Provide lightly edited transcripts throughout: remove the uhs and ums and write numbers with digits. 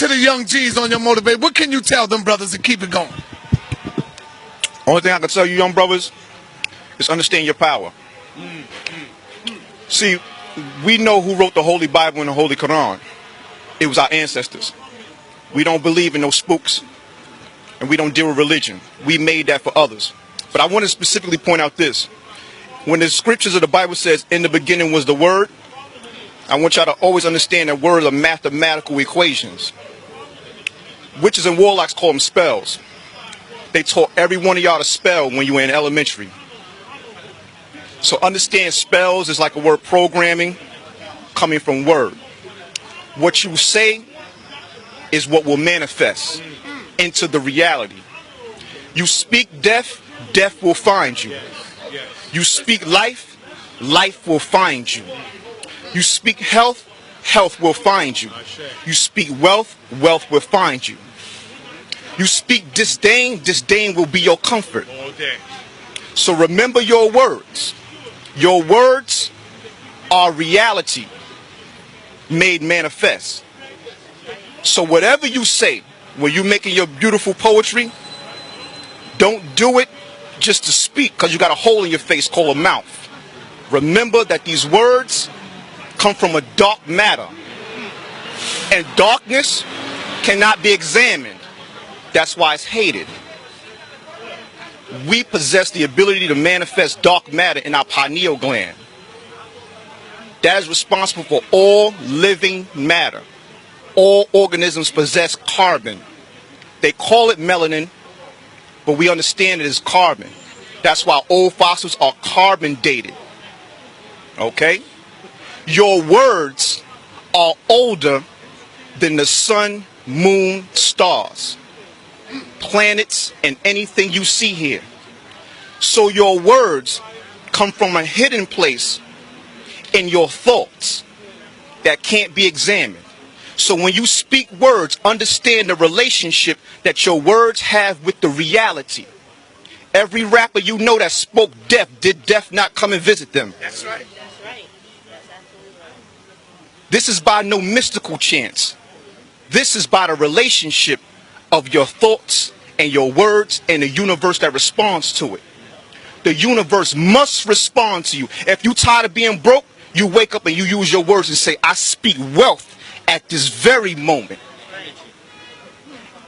to the young G's on your motivate. What can you tell them brothers to keep it going? Only thing I can tell you, young brothers, is understand your power. See, we know who wrote the Holy Bible and the Holy Quran. It was our ancestors. We don't believe in no spooks, and we don't deal with religion. We made that for others. But I want to specifically point out this. When the scriptures of the Bible says, in the beginning was the Word, I want y'all to always understand that words are mathematical equations. Witches and warlocks call them spells. They taught every one of y'all to spell when you were in elementary. So understand spells is like a word programming coming from word. What you say is what will manifest into the reality. You speak death, death will find you. You speak life, life will find you. You speak health, health will find you. You speak wealth, wealth will find you. You speak disdain, disdain will be your comfort. So remember your words. Your words are reality made manifest. So whatever you say, when you're making your beautiful poetry, don't do it just to speak because you got a hole in your face called a mouth. Remember that these words come from a dark matter. And darkness cannot be examined. That's why it's hated. We possess the ability to manifest dark matter in our pineal gland. That is responsible for all living matter. All organisms possess carbon. They call it melanin, but we understand it as carbon. That's why old fossils are carbon dated. Okay? Your words are older than the sun, moon, stars, planets, and anything you see here. So your words come from a hidden place in your thoughts that can't be examined. So when you speak words, understand the relationship that your words have with the reality. Every rapper you know that spoke death, did death not come and visit them? That's right. That's right. That's absolutely right. This is by no mystical chance. This is by the relationship of your thoughts and your words and the universe that responds to it. The universe must respond to you. If you're tired of being broke, you wake up and you use your words and say, I speak wealth at this very moment.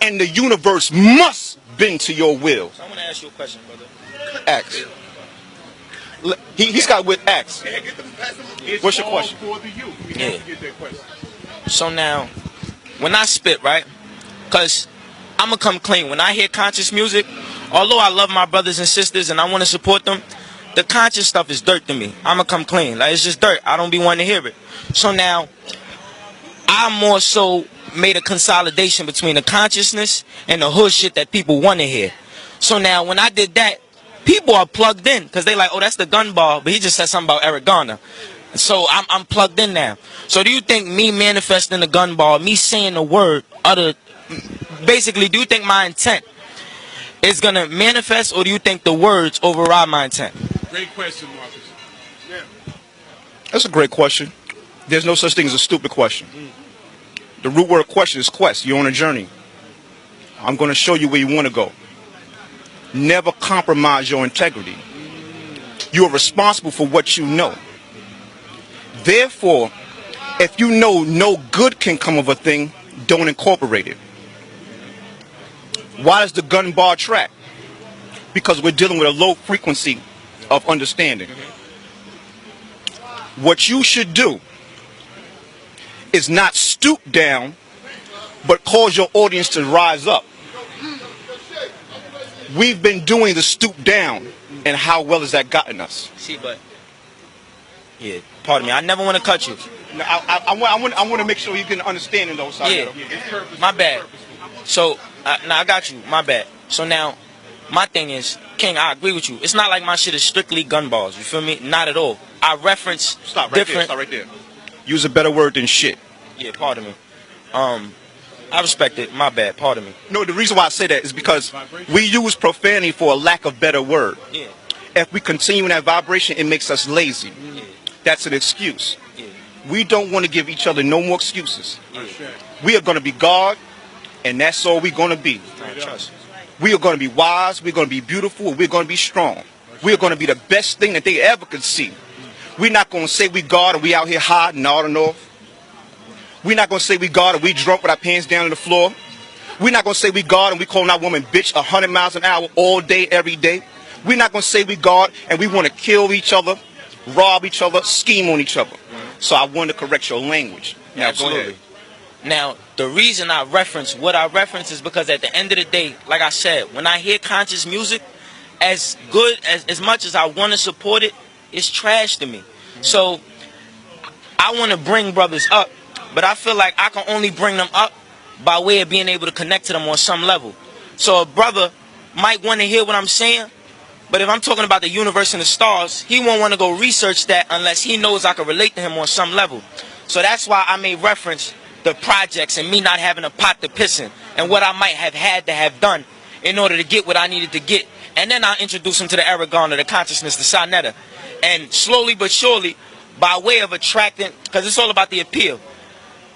And the universe must bend to your will. So I want to ask you a question, brother. Ask. He's got with ask. What's your question? Yeah. So now, when I spit, right? Because I'm going to come clean. When I hear conscious music, although I love my brothers and sisters and I want to support them, the conscious stuff is dirt to me. I'm going to come clean. Like, it's just dirt. I don't be wanting to hear it. So now, I more so made a consolidation between the consciousness and the hood shit that people want to hear. So now, when I did that, people are plugged in because they like, oh, that's the gun ball, but he just said something about Eric Garner. So I'm plugged in now. So do you think me manifesting the gun ball, me saying the word, basically, do you think my intent is going to manifest, or do you think the words override my intent? Great question, Marcus. Yeah. That's a great question. There's no such thing as a stupid question. The root word question is quest. You're on a journey. I'm going to show you where you want to go. Never compromise your integrity. You are responsible for what you know. Therefore, if you know no good can come of a thing, don't incorporate it. Why does the gun bar track? Because we're dealing with a low frequency of understanding. What you should do is not stoop down, but cause your audience to rise up. We've been doing the stoop down, and how well has that gotten us? See, but yeah, pardon me. I never want to cut you. No, I want to make sure you can understand in those sides. Yeah, my bad. So, I got you. My bad. So now, my thing is, King, I agree with you. It's not like my shit is strictly gun balls. You feel me? Not at all. I reference Stop right different. there. Stop right there. Use a better word than shit. Yeah, pardon me. I respect it. My bad. Pardon me. No, the reason why I say that is because we use profanity for a lack of better word. Yeah. If we continue in that vibration, it makes us lazy. Yeah. That's an excuse. Yeah. We don't want to give each other no more excuses. We are going to be God, and that's all we're going to be. We are going to be wise, we're going to be beautiful, we're going to be strong. We're going to be the best thing that they ever could see. We're not going to say we God and we out here hiding all the north. We're not going to say we God and we drunk with our pants down on the floor. We're not going to say we God and we calling our woman bitch 100 miles an hour all day, every day. We're not going to say we God and we want to kill each other, rob each other, scheme on each other. So I wanted to correct your language. Now, Absolutely. go ahead. Now, the reason I reference what I reference is because at the end of the day, like I said, when I hear conscious music, as good as much as I want to support it, it's trash to me. So I want to bring brothers up, but I feel like I can only bring them up by way of being able to connect to them on some level. So a brother might want to hear what I'm saying, but if I'm talking about the universe and the stars, he won't want to go research that unless he knows I can relate to him on some level. So that's why I made reference the projects and me not having a pot to piss in and what I might have had to have done in order to get what I needed to get. And then I'll introduce him to the Eric Garner, the consciousness, the Sonetta. And slowly but surely, by way of attracting, because it's all about the appeal.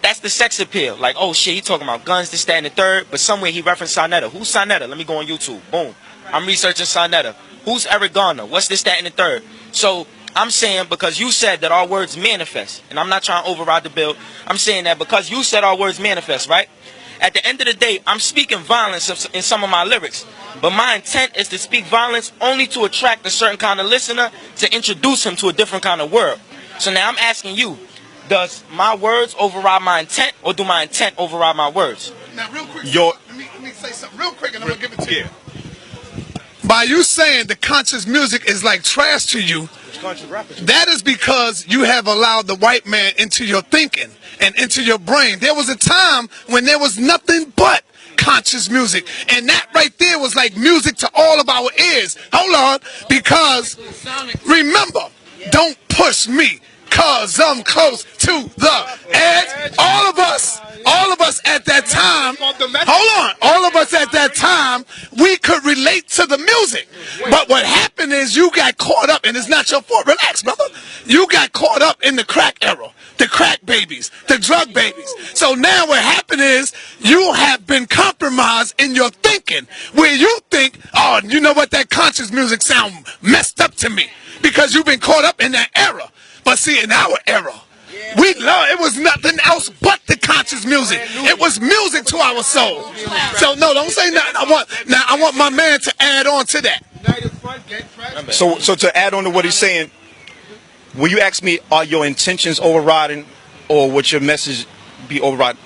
That's the sex appeal. Like, oh shit, he talking about guns, this, that, and the third. But somewhere he referenced Sonetta. Who's Sonetta? Let me go on YouTube. Boom. I'm researching Sonetta. Who's Eric Garner? What's this, that, and the third? So I'm saying because you said that our words manifest, and I'm not trying to override the bill. I'm saying that because you said our words manifest, right? At the end of the day, I'm speaking violence in some of my lyrics. But my intent is to speak violence only to attract a certain kind of listener, to introduce him to a different kind of world. So now I'm asking you, does my words override my intent, or do my intent override my words? Now, real quick, let me say something real quick, and I'm going to give it to you. Yeah. By you saying the conscious music is like trash to you, that is because you have allowed the white man into your thinking and into your brain. There was a time when there was nothing but conscious music, and that right there was like music to all of our ears. Hold on, because remember, don't push me, cause I'm close to the edge. All of us at that time, hold on, all of us at that time, we could relate to the music. But what happened is you got caught up, and it's not your fault. Relax, brother. You got caught up in the crack era, the crack babies, the drug babies. So now what happened is you have been compromised in your thinking, where you think, oh, you know what, that conscious music sound messed up to me, because you've been caught up in that era. But see, in our era, we love, it was nothing else but the conscious music. It was music to our soul. So no, don't say nothing. I want my man to add on to that. So to add on to what he's saying, when you ask me, are your intentions overriding, or would your message be overriding?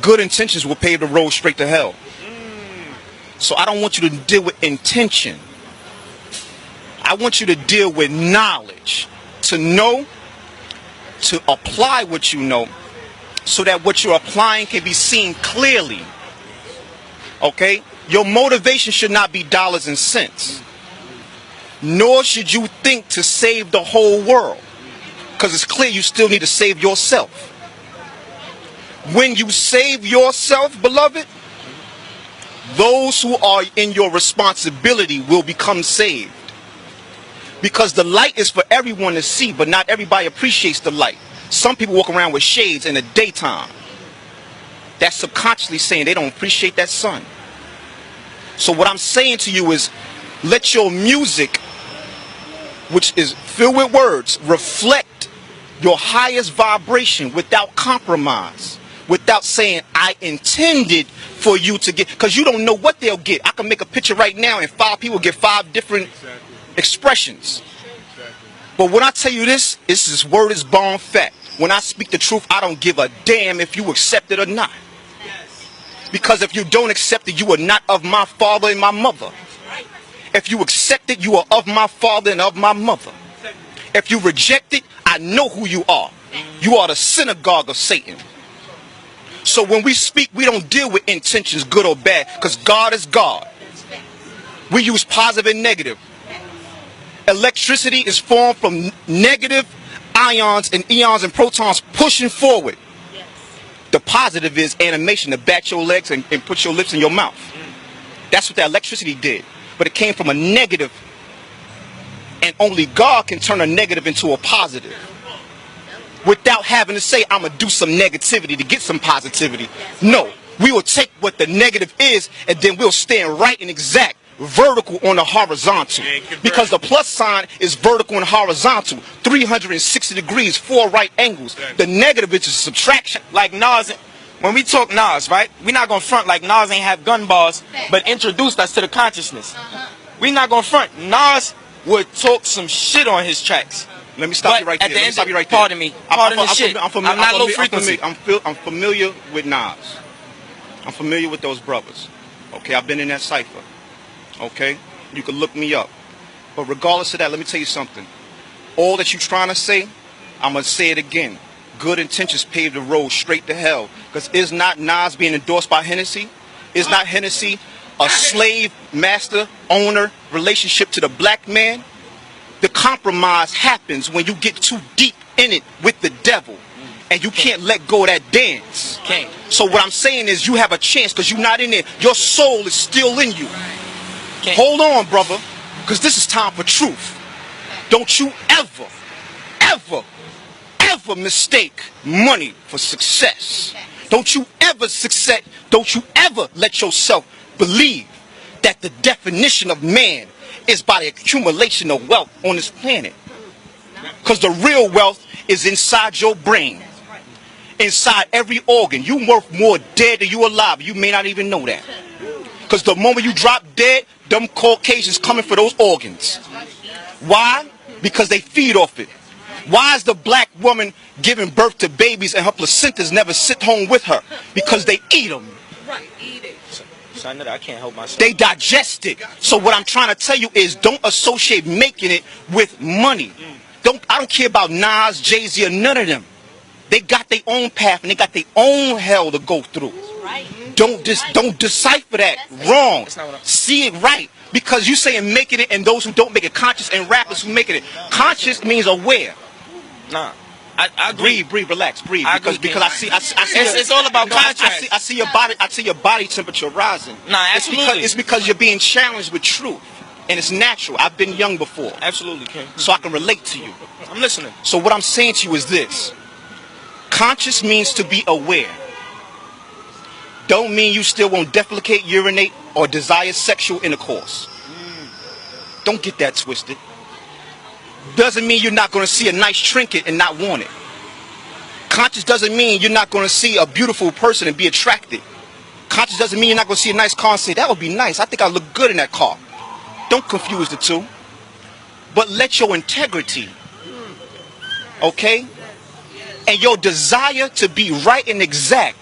Good intentions will pave the road straight to hell. So I don't want you to deal with intention. I want you to deal with knowledge. To know, to apply what you know, so that what you're applying can be seen clearly. Okay? Your motivation should not be dollars and cents. Nor should you think to save the whole world. Because it's clear you still need to save yourself. When you save yourself, beloved, those who are in your responsibility will become saved. Because the light is for everyone to see, but not everybody appreciates the light. Some people walk around with shades in the daytime. That's subconsciously saying they don't appreciate that sun. So what I'm saying to you is, let your music, which is filled with words, reflect your highest vibration without compromise. Without saying, I intended for you to get, because you don't know what they'll get. I can make a picture right now and 5 people get 5 different expressions. But when I tell you this word is bone fat. When I speak the truth, I don't give a damn if you accept it or not. Because if you don't accept it, you are not of my father and my mother. If you accept it, you are of my father and of my mother. If you reject it, I know who you are. You are the synagogue of Satan. So when we speak, we don't deal with intentions, good or bad, because God is God. We use positive and negative. Electricity is formed from negative ions and eons and protons pushing forward. The positive is animation, to bat your legs and put your lips in your mouth. That's what that electricity did. But it came from a negative, and only God can turn a negative into a positive. without having to say, I'm going to do some negativity to get some positivity. No, we will take what the negative is and then we'll stand right and exact vertical on the horizontal, because the plus sign is vertical and horizontal, 360 degrees, 4 right angles. The negative is a subtraction. Like Nas, when we talk Nas, right? We're not gonna front like Nas ain't have gun bars, but introduced us to the consciousness. We not gonna front. Nas would talk some shit on his tracks. Let me stop But you right there. at the Let me end stop of- you right there. pardon me. Pardon the shit. I'm not low frequency. I'm familiar with Nas. I'm familiar with those brothers. Okay, I've been in that cipher. Okay, you can look me up. But regardless of that, let me tell you something. All that you're trying to say, I'm gonna say it again. Good intentions pave the road straight to hell. Because is not Nas being endorsed by Hennessy? Is not Hennessy a slave master owner relationship to the black man? The compromise happens when you get too deep in it with the devil, and you can't let go of that dance. Can't. So what I'm saying is you have a chance because you're not in there. Your soul is still in you. Can't. Hold on, brother, because this is time for truth. Don't you ever, ever, ever mistake money for success. Don't you ever let yourself believe that the definition of man is by the accumulation of wealth on this planet. Because the real wealth is inside your brain, inside every organ. You worth more dead than you alive. You may not even know that. Because the moment you drop dead, them Caucasians coming for those organs. Why? Because they feed off it. Why is the black woman giving birth to babies and her placentas never sit home with her? Because they eat them. So I know that I can't help myself. They digest it. So what I'm trying to tell you is don't associate making it with money. I don't care about Nas, Jay-Z, or none of them. They got their own path and they got their own hell to go through. Don't decipher that wrong. See it right. Because you saying making it and those who don't make it conscious, and rappers who making it conscious means aware. Nah, I agree. Breathe, relax, breathe. I agree, Because I see It's all about contrast. I see your body temperature rising. Nah, absolutely. It's because you're being challenged with truth. And it's natural. I've been young before. Absolutely, King. So I can relate to you. I'm listening. So what I'm saying to you is this. Conscious means to be aware. Don't mean you still won't defecate, urinate, or desire sexual intercourse. Don't get that twisted. Doesn't mean you're not going to see a nice trinket and not want it. Conscious doesn't mean you're not going to see a beautiful person and be attracted. Conscious doesn't mean you're not going to see a nice car and say, that would be nice. I think I look good in that car. Don't confuse the two. But let your integrity, okay, and your desire to be right and exact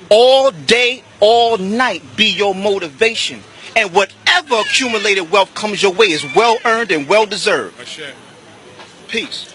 all day, all night be your motivation. And whatever accumulated wealth comes your way is well earned and well deserved. Peace.